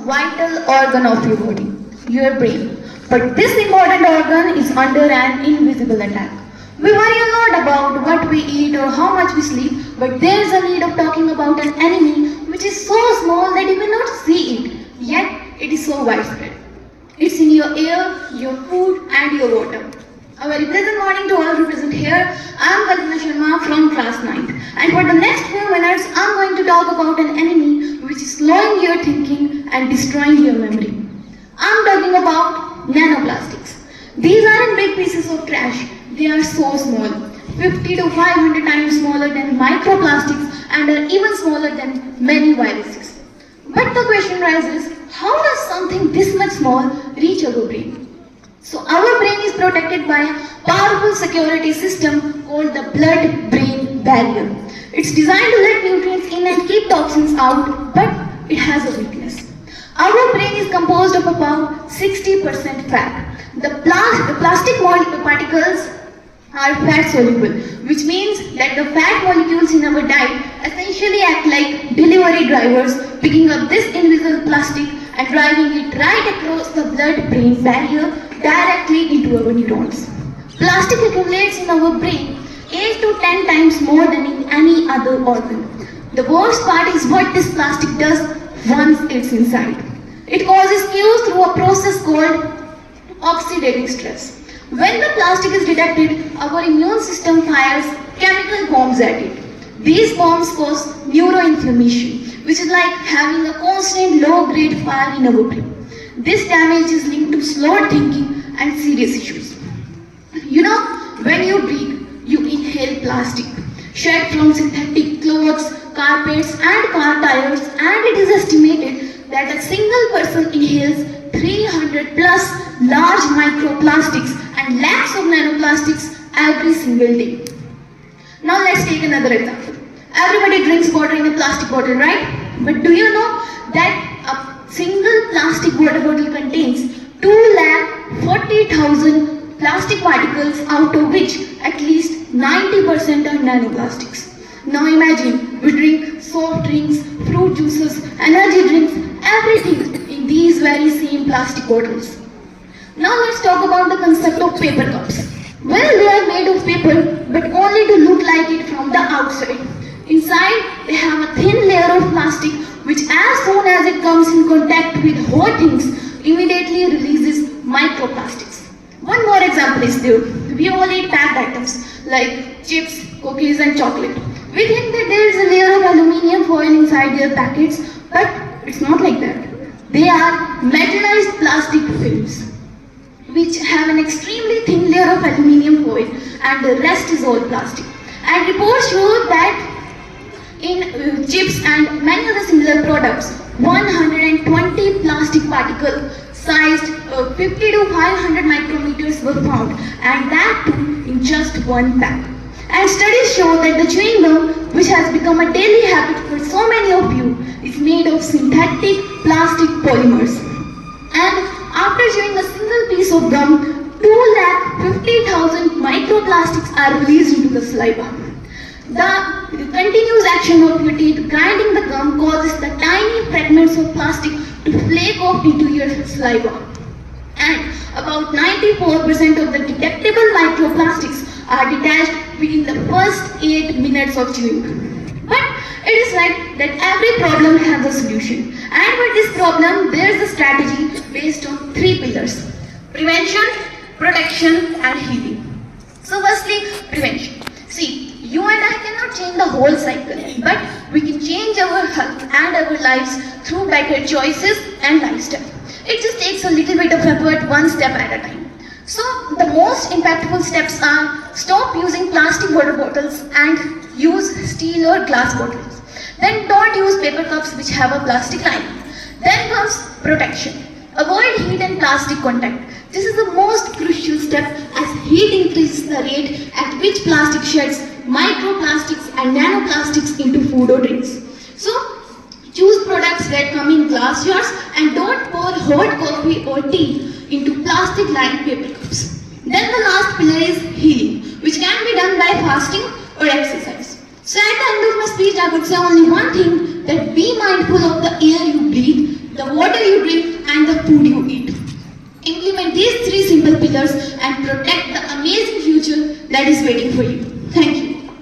vital organ of your body, your brain. But this important organ is under an invisible attack. We worry a lot about what we eat or how much we sleep, but there is a need of talking about an enemy which is so small that you cannot see it, yet it is so widespread. It's in your air, your food, and your water. A very pleasant morning to all who present here. I am Kalpana Sharma from class 9th, and for the next few minutes I am going to talk about an enemy which is slowing your thinking and destroying your memory. I am talking about nanoplastics. These aren't big pieces of trash. They are so small, 50 to 500 times smaller than microplastics and are even smaller than many viruses. But the question rises, how does something this much small reach our brain? So our brain is protected by a powerful security system called the blood-brain barrier. It's designed to let nutrients in and keep toxins out, but it has a weakness. Our brain is composed of about 60% fat. The plastic particles are fat soluble, which means that the fat molecules in our diet essentially act like delivery drivers, picking up this invisible plastic and driving it right across the blood-brain barrier directly into our neurons. Plastic accumulates in our brain 8 to 10 times more than in any other organ. The worst part is what this plastic does once it's inside. It causes cues through a process called oxidative stress. When the plastic is detected, our immune system fires chemical bombs at it. These bombs cause neuroinflammation, which is like having a constant low-grade fire in our brain. This damage is linked to slower thinking and serious issues. You know, when you breathe, you inhale plastic, shed from synthetic clothes, carpets and car tires, and it is estimated that a single person inhales 300 plus large microplastics and lakhs of nanoplastics every single day. Now let's take another example. Everybody drinks water in a plastic bottle, right? But do you know that a single plastic water bottle contains 240,000 plastic particles, out of which at least 90% are nanoplastics. Now imagine, we drink soft drinks, fruit juices, energy drinks, everything in these very same plastic bottles. Now let's talk about the concept of paper cups. Well, they are made of paper, but only to look like it from the outside. Inside, they have a thin layer of plastic, which as soon as it comes in contact with hot things, immediately releases microplastics. One more example is there. We all eat packed items like chips, cookies and chocolate. We think that there is a layer of aluminium foil inside their packets, but it's not like that. They are metallized plastic films, which have an extremely thin layer of aluminium foil, and the rest is all plastic. And reports show that in chips and many other similar products, 120 plastic particles sized 50 to 500 micrometers were found, and that too in just one pack. And studies show that the chewing gum, which has become a daily habit for so many of you, is made of synthetic plastic polymers. And after chewing a single piece of gum, 250,000 microplastics are released into the saliva. The continuous action of your teeth grinding the gum causes the tiny fragments of plastic to flake off into your saliva. And about 94% of the detectable microplastics are detached within the first 8 minutes of chewing. But it is right that every problem has a solution. And with this problem, there is a strategy based on 3 pillars: prevention, protection and healing. So firstly, prevention. See, you and I cannot change the whole cycle, but we can change our health and our lives through better choices and lifestyle. It just takes a little bit of effort, one step at a time. So the most impactful steps are: stop using plastic water bottles and use steel or glass bottles. Then don't use paper cups which have a plastic lining. Then comes protection. Avoid heat and plastic contact. This is the most crucial step, as heat increases the rate at which plastic sheds microplastics and nanoplastics into food or drinks. So choose products that come in glass jars and don't pour hot coffee or tea into plastic lined paper cups. Then the last pillar is healing, which can be done by fasting or exercise. So at the end of my speech, I would say only one thing, that be mindful of the air you breathe, the water you drink, and protect the amazing future that is waiting for you. Thank you.